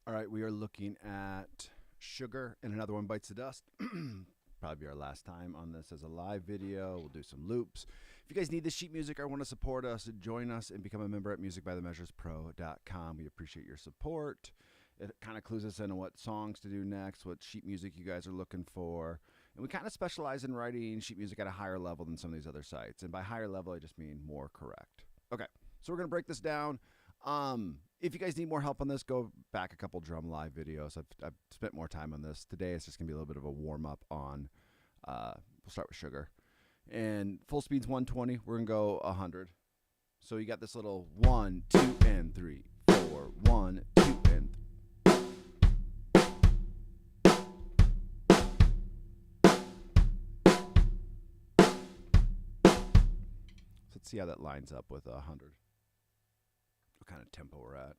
All right, we are looking at Sugar and Another One Bites the Dust. Probably be our last time on this as a live video. We'll do some loops. If you guys need this sheet music or want to support us, join us and become a member at musicbythemeasurespro.com. We appreciate your support. It kind of clues us in on what songs to do next, what sheet music you guys are looking for. And we kind of specialize in writing sheet music at a higher level than some of these other sites. And by higher level, I just mean more correct. Okay, so we're going to break this down. If you guys need more help on this, go back a couple drum live videos. I've spent more time on this. Today it's just going to be a little bit of a warm-up on, we'll start with Sugar. And full speed's 120. We're going to go 100. So you got this little 1, 2, and 3, 4, 1, 2, and 3. So let's see how that lines up with 100. What kind of tempo we're at.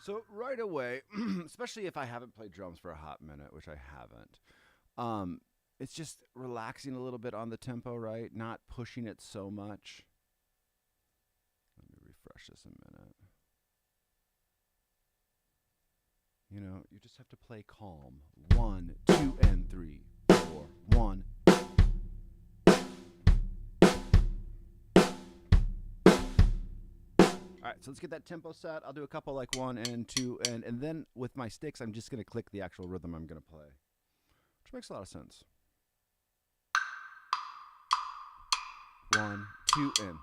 So right away, especially if I haven't played drums for a hot minute, which I haven't, it's just relaxing a little bit on the tempo, right? Not pushing it so much. Let me refresh this a minute. You know, you just have to play calm. 1, 2, and 3, 4, 1. All right, so let's get that tempo set. I'll do a couple like 1 and 2, and then with my sticks, I'm just going to click the actual rhythm I'm going to play, which makes a lot of sense. 1, 2, and.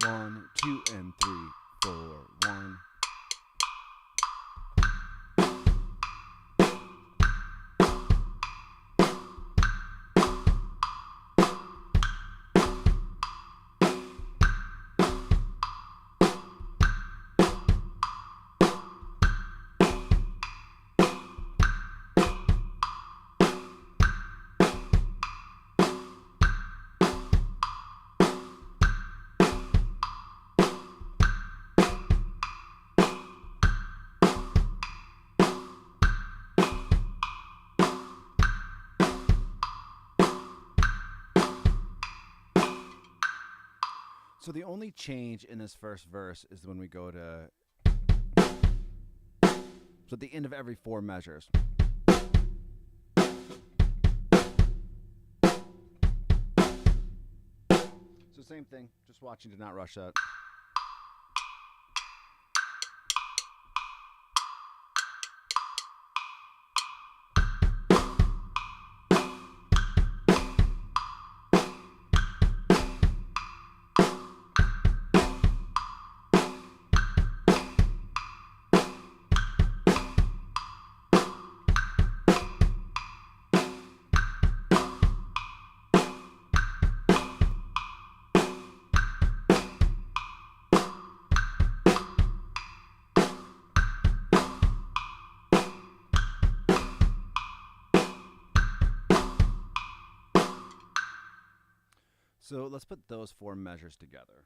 One, 2, and 3, 4, 1. So the only change in this first verse is when we go to, so at the end of every 4 measures. So same thing, just watching to not rush that. So let's put those 4 measures together.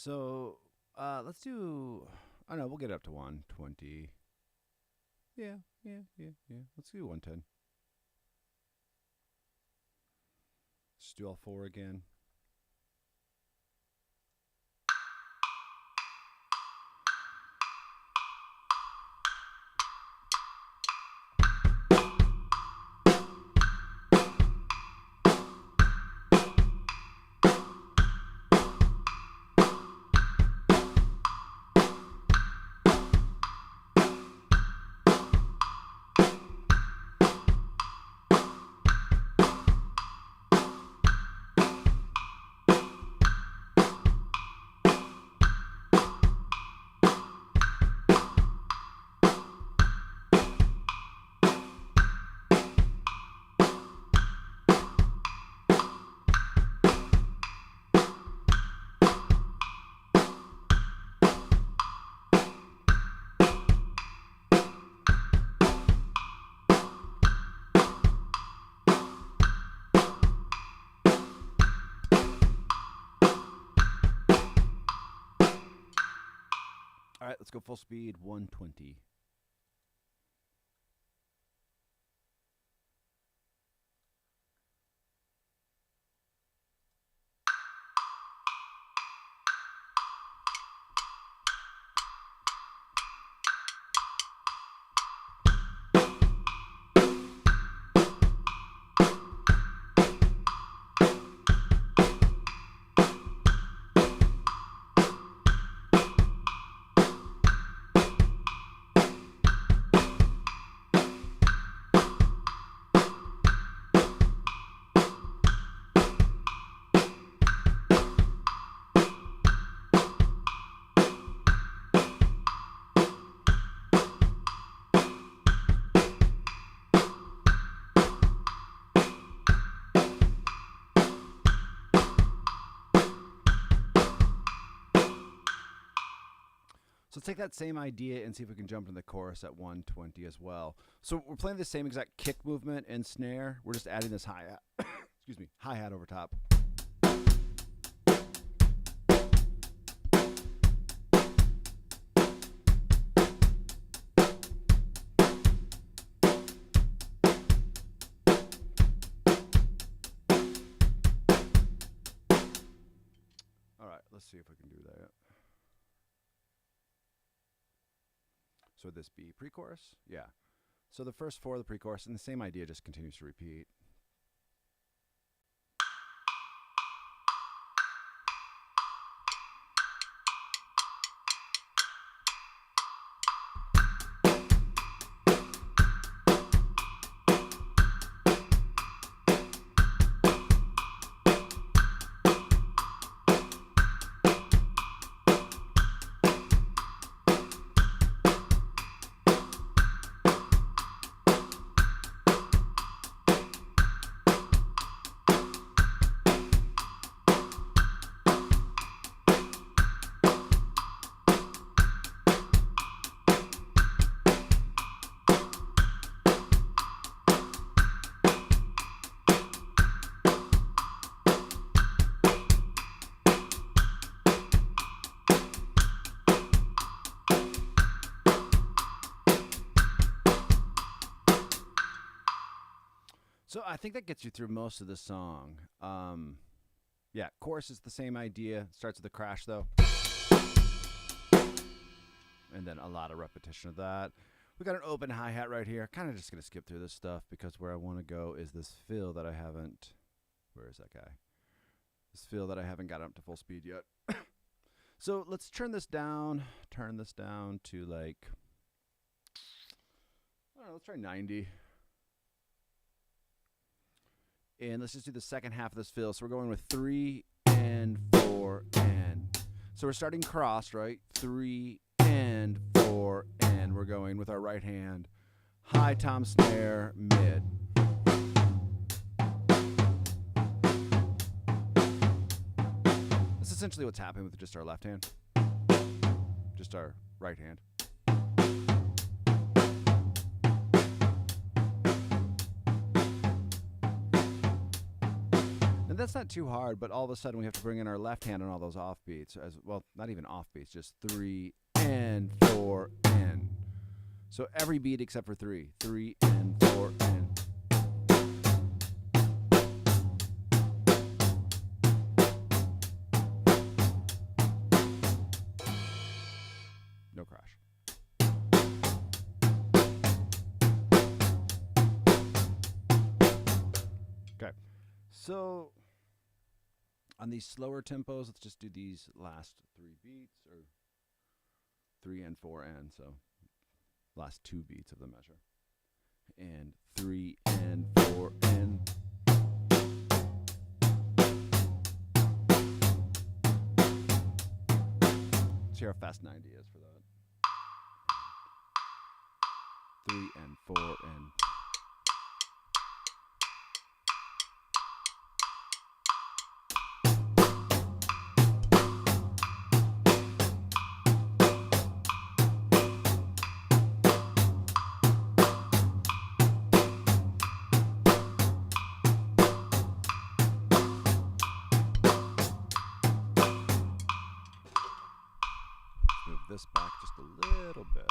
So let's do, I don't know, we'll get up to 120. Yeah. Let's do 110. Let's do all four again. All right, let's go full speed, 120. So let's take that same idea and see if we can jump into the chorus at 120 as well. So we're playing the same exact kick movement and snare. We're just adding this hi-hat, excuse me, hi-hat over top. All right, let's see if we can do that. So would this be pre-chorus? Yeah. So the first four of the pre-chorus, and the same idea just continues to repeat. So I think that gets you through most of the song. Yeah, chorus is the same idea. Starts with a crash, though. And then a lot of repetition of that. We got an open hi-hat right here. Kind of just going to skip through this stuff because where I want to go is this fill that I haven't... Where is that guy? This fill that I haven't got up to full speed yet. So let's turn this down. Turn this down to like... I don't know, let's try 90. And let's just do the second half of this fill. So we're going with 3 and 4 and. So we're starting crossed, right? 3 and 4 and. We're going with our right hand. High tom snare, mid. That's essentially what's happening with just our left hand. Just our right hand. And that's not too hard, but all of a sudden we have to bring in our left hand on all those off beats as well, not even off beats, just 3 and 4 and. So every beat except for 3. 3 and 4 and. No crash. Okay. So on these slower tempos, let's just do these last 3 beats, or 3 and 4 and, so last 2 beats of the measure. And 3 and 4 and. See how fast 90 is for that. 3 and 4 and. Move this back just a little bit.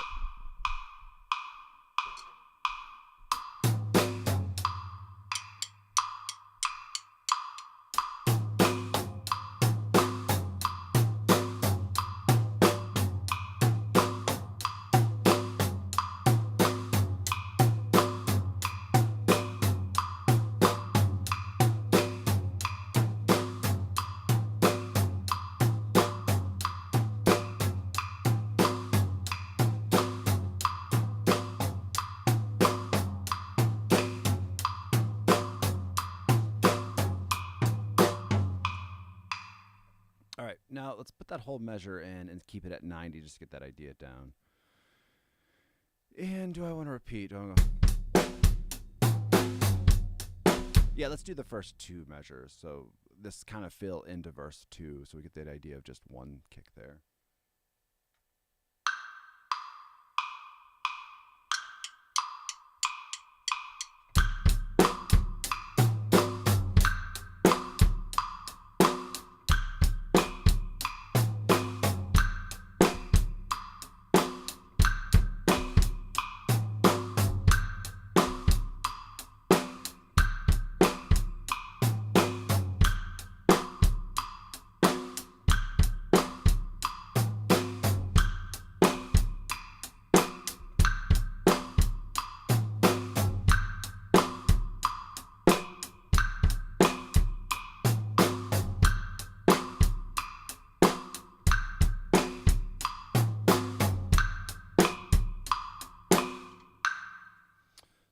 All right, now let's put that whole measure in and keep it at 90 just to get that idea down. And do I want to repeat? Do I want to go? Yeah, let's do the first 2 measures. So this kind of fill into verse 2 so we get that idea of just 1 kick there.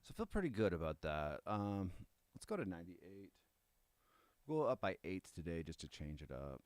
I feel pretty good about that. Let's go to 98. We'll go up by 8s today just to change it up.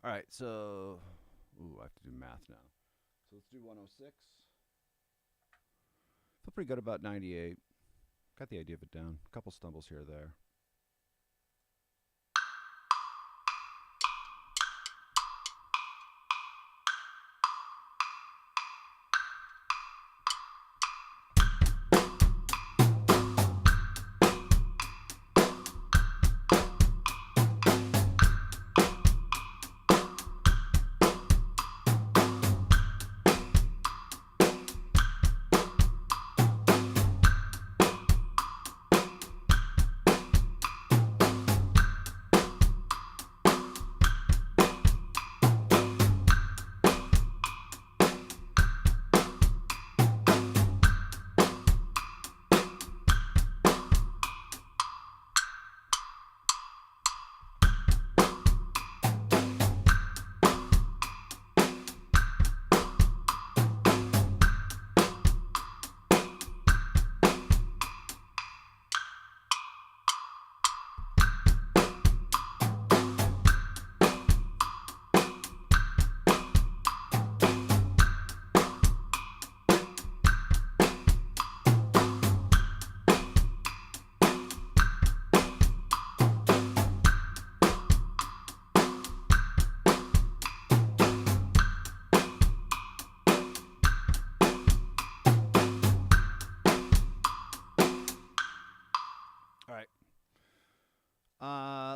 All right, so I have to do math now. So let's do 106. Feel pretty good about 98. Got the idea of it down. A couple stumbles here or there.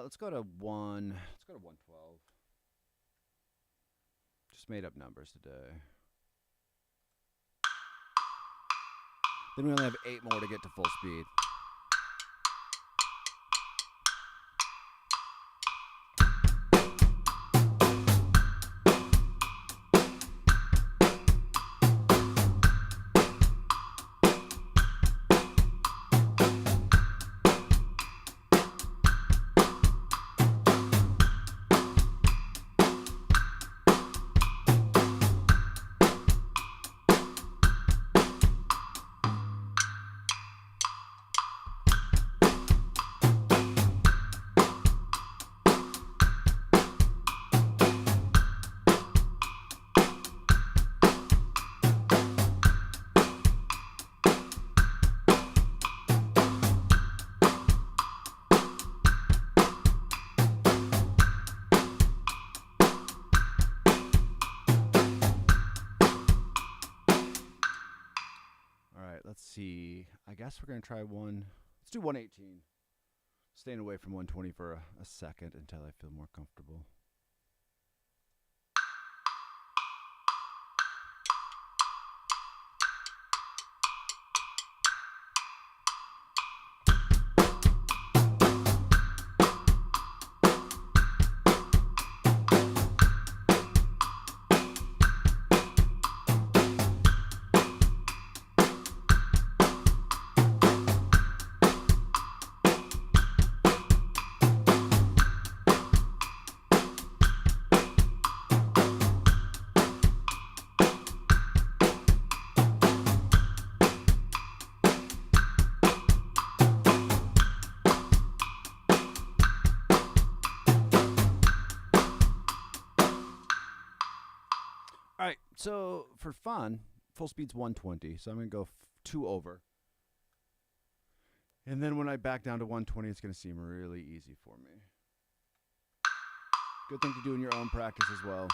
Let's go to 1. Let's go to 112. Just made up numbers today. Then we only have 8 more to get to full speed. Let's see. I guess we're going to try one. Let's do 118. Staying away from 120 for a second until I feel more comfortable. All right, so for fun, full speed's 120, so I'm going to go 2 over. And then when I back down to 120, it's going to seem really easy for me. Good thing to do in your own practice as well.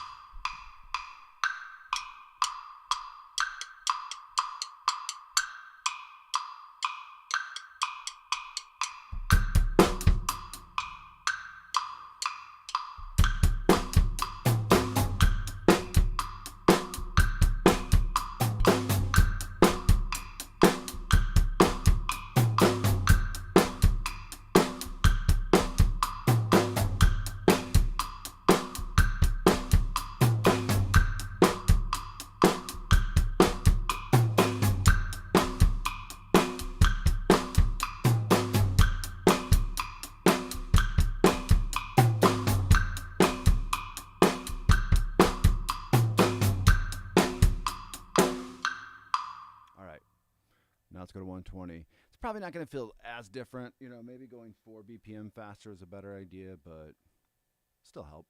Now let's go to 120. It's probably not going to feel as different. You know, maybe going 4 BPM faster is a better idea, but still help.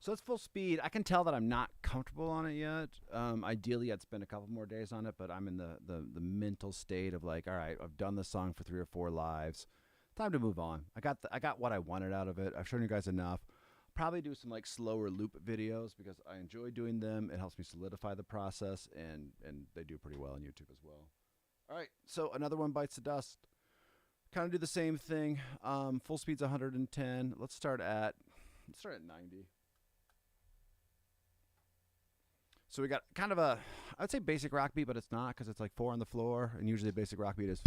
So it's full speed. I can tell that I'm not comfortable on it yet. Ideally, I'd spend a couple more days on it, but I'm in the mental state of like, all right, I've done this song for 3 or 4 lives. Time to move on. I got what I wanted out of it. I've shown you guys enough. Probably do some like slower loop videos because I enjoy doing them. It helps me solidify the process, and they do pretty well on YouTube as well. All right, so another one bites the dust. Kind of do the same thing. Full speed's 110. Let's start at 90. So we got kind of a, I would say basic rock beat, but it's not because it's like 4 on the floor, and usually a basic rock beat is.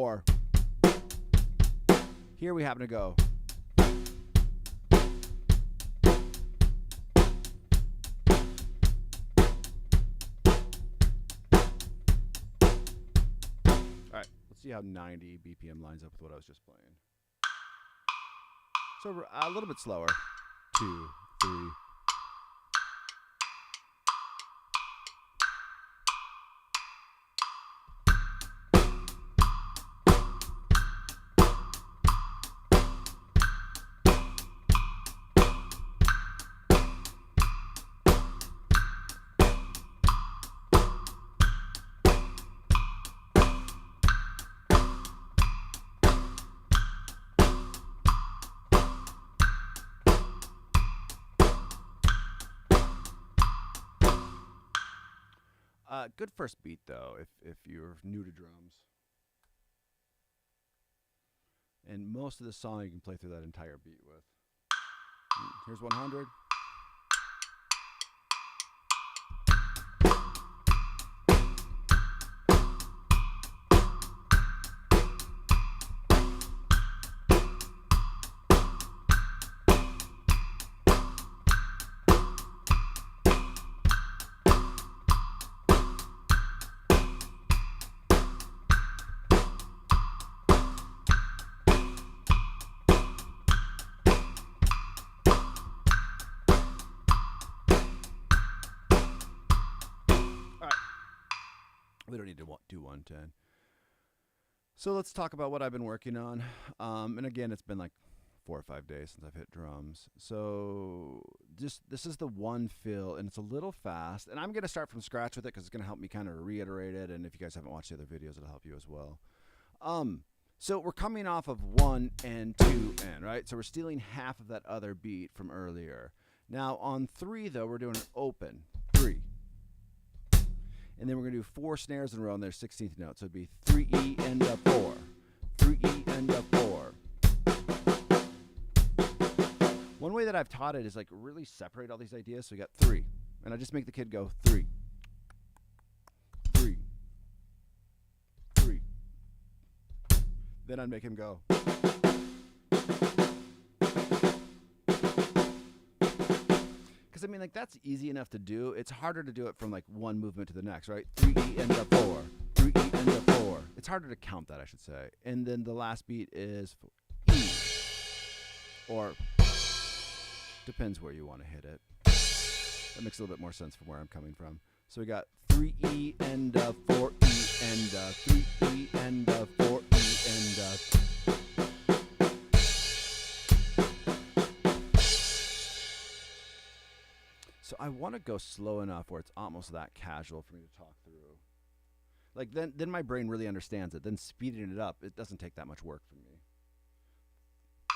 Or here we happen to go. All right, let's see how 90 BPM lines up with what I was just playing. So a little bit slower. 2, 3. Good first beat though, if you're new to drums. And most of the song you can play through that entire beat with. Here's 100. We don't need to do 110. So let's talk about what I've been working on. And again, it's been like 4 or 5 days since I've hit drums. So this is the one fill, and it's a little fast. And I'm going to start from scratch with it because it's going to help me kind of reiterate it. And if you guys haven't watched the other videos, it'll help you as well. So we're coming off of 1 and 2 and, right? So we're stealing half of that other beat from earlier. Now on 3, though, we're doing an open. 3. And then we're going to do 4 snares in a row on their 16th note. So it'd be 3E and a 4. 3E and a 4. One way that I've taught it is like really separate all these ideas. So we got 3. And I just make the kid go 3. 3. 3. Then I'd make him go. I mean, like, that's easy enough to do. It's harder to do it from, like, one movement to the next, right? 3E and a 4. 3E and a 4. It's harder to count that, I should say. And then the last beat is E. Or depends where you want to hit it. That makes a little bit more sense from where I'm coming from. So we got 3E and a 4E and a 3E and a 4E and a... So I want to go slow enough where it's almost that casual for me to talk through. Like then my brain really understands it. Then speeding it up, it doesn't take that much work for me.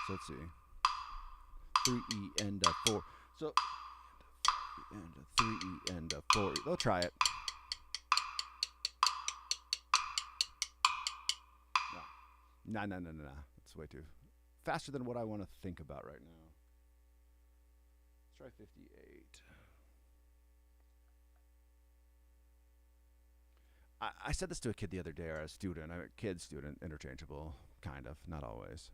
So let's see. 3E and a 4. So and a 3E and a 4E. They'll try it. No. That's way too faster than what I want to think about right now. Let's try 58. I said this to a kid the other day, or a student, student, interchangeable, kind of, not always.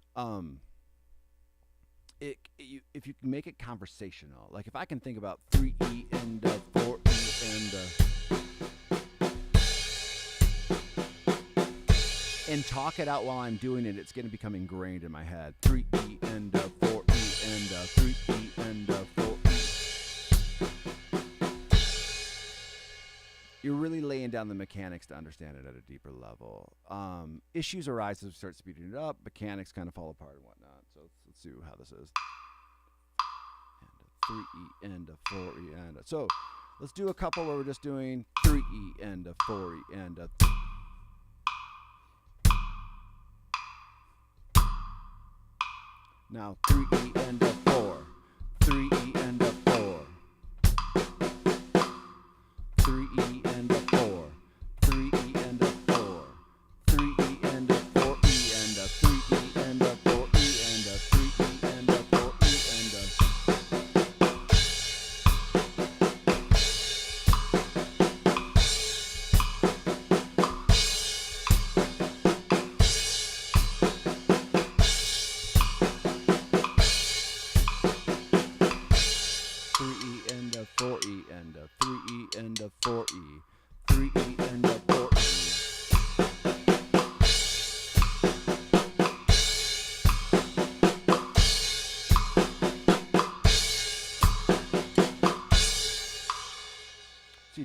If you can make it conversational, like if I can think about 3E and 4E and talk it out while I'm doing it, it's going to become ingrained in my head. 3E and 4E and 3E and 4E. You're really laying down the mechanics to understand it at a deeper level. Issues arise as we start speeding it up. Mechanics kind of fall apart and whatnot. So let's see how this is. And a 3E and a 4E and a. So let's do a couple where we're just doing 3E and a 4E and a. Now 3E and a 4. 3E and a 4. 3E and a 4. 3E and a 4. 3E and a 4E and a 3E and a 4E and a 3E and a 4E and a.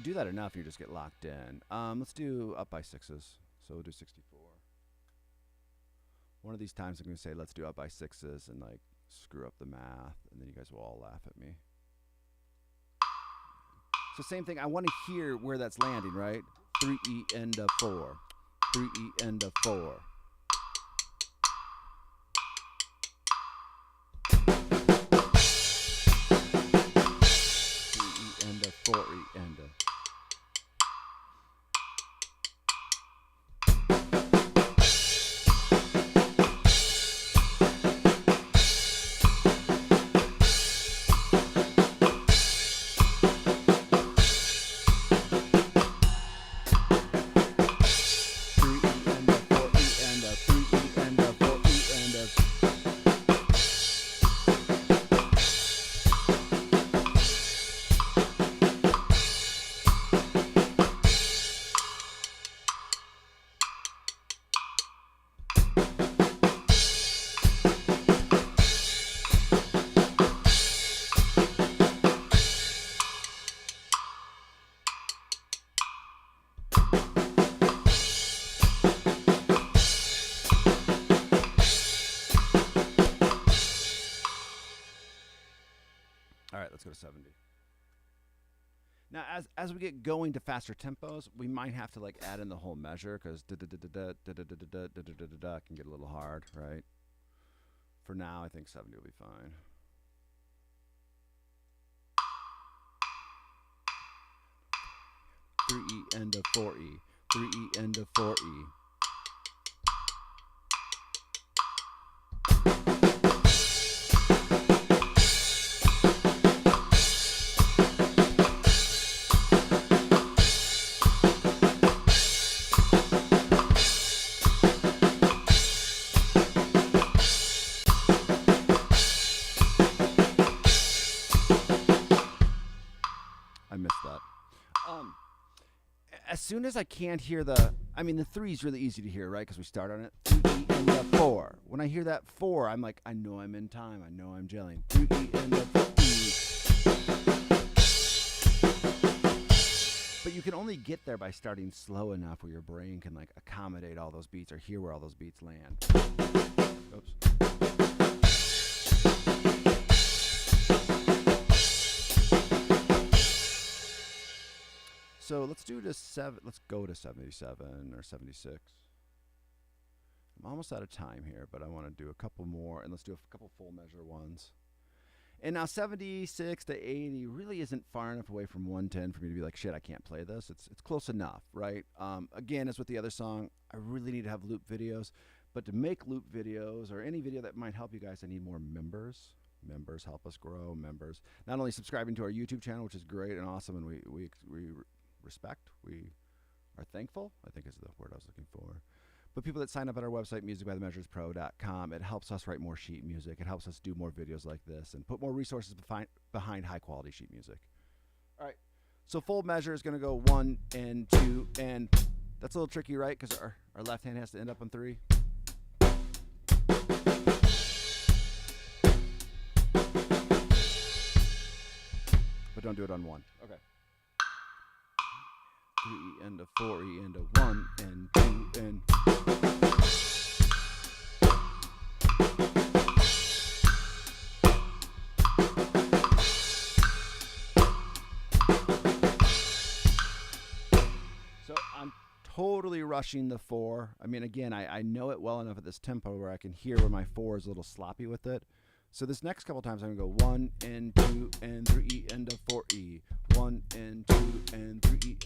do that enough, you just get locked in. Let's do up by sixes. So we'll do 64. One of these times I'm going to say let's do up by sixes and like screw up the math, and then you guys will all laugh at me. So same thing, I want to hear where that's landing, right? 3E end of 4. 3E end of 4. 3E end of 4E end of. All right, let's go to 70. Now, as we get going to faster tempos, we might have to like add in the whole measure because can get a little hard, right? For now, I think 70 will be fine. Three E end of 4E. 3E end of 4E. I missed that. As soon as I can't hear the 3 is really easy to hear, right? Because we start on it. 3E end of 4. When I hear that 4, I'm like, I know I'm in time. I know I'm gelling. 3E end of 4E. But you can only get there by starting slow enough where your brain can like accommodate all those beats or hear where all those beats land. Oops. So let's do to 7. Let's go to 77 or 76. I'm almost out of time here, but I want to do a couple more, and let's do a couple full measure ones. And now 76 to 80 really isn't far enough away from 110 for me to be like, shit, I can't play this. It's close enough, right? Again, as with the other song, I really need to have loop videos. But to make loop videos or any video that might help you guys, I need more members. Members help us grow. Members not only subscribing to our YouTube channel, which is great and awesome, and we respect, we are thankful, I think is the word I was looking for. But people that sign up at our website, musicbythemeasurespro.com, it helps us write more sheet music. It helps us do more videos like this and put more resources behind high quality sheet music. All right, so full measure is going to go 1 and 2, and that's a little tricky, right? Because our left hand has to end up on 3. But don't do it on 1. Okay. 3E end of 4E end of 1 and 2 and. So I'm totally rushing the 4. I mean, again, I know it well enough at this tempo where I can hear where my 4 is a little sloppy with it. So this next couple times I'm going to go 1 and 2 and 3E end of 4E. 1 and 2 and 3E.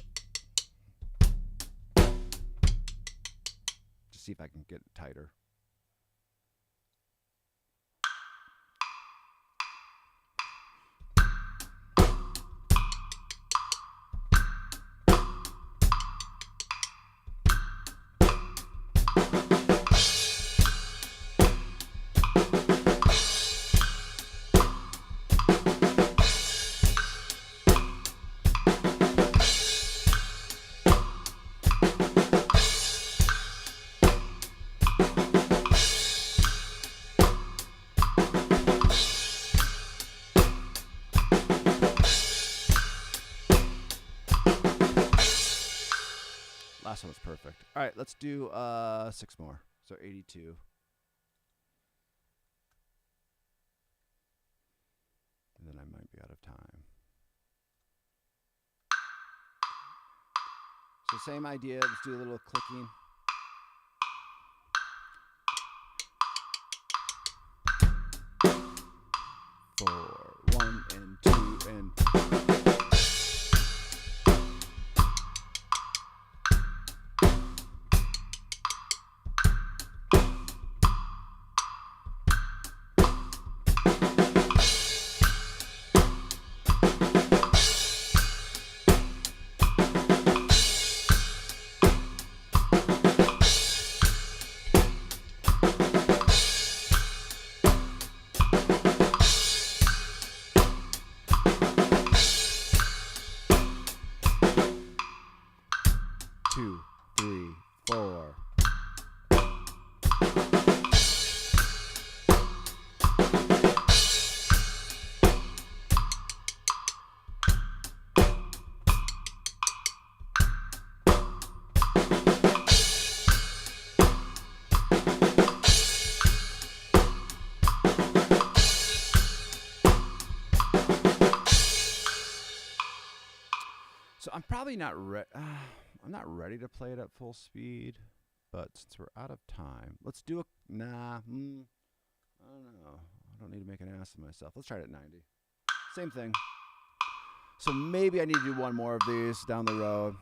Just see if I can get it tighter. last one was perfect. All right, let's do 6 more. So 82. And then I might be out of time. So same idea. Let's do a little clicking. Four, 1 and 2 and 2, 3, 4. So I'm probably not I'm not ready to play it at full speed, but since we're out of time, let's do I don't know. I don't need to make an ass of myself. Let's try it at 90. Same thing. So maybe I need to do one more of these down the road.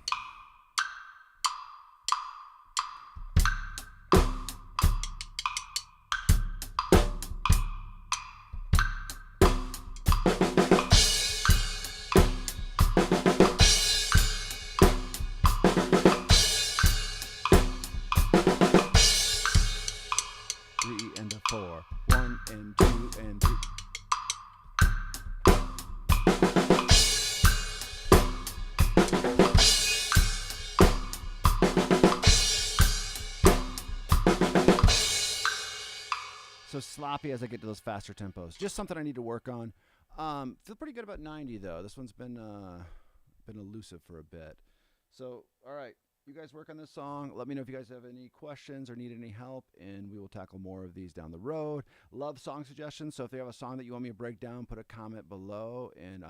And a 4, 1 and 2 and 3. So sloppy as I get to those faster tempos. Just something I need to work on. Feel pretty good about 90 though. This one's been elusive for a bit. So all right. You guys work on this song. Let me know if you guys have any questions or need any help, and we will tackle more of these down the road. Love song suggestions. So if you have a song that you want me to break down, put a comment below, and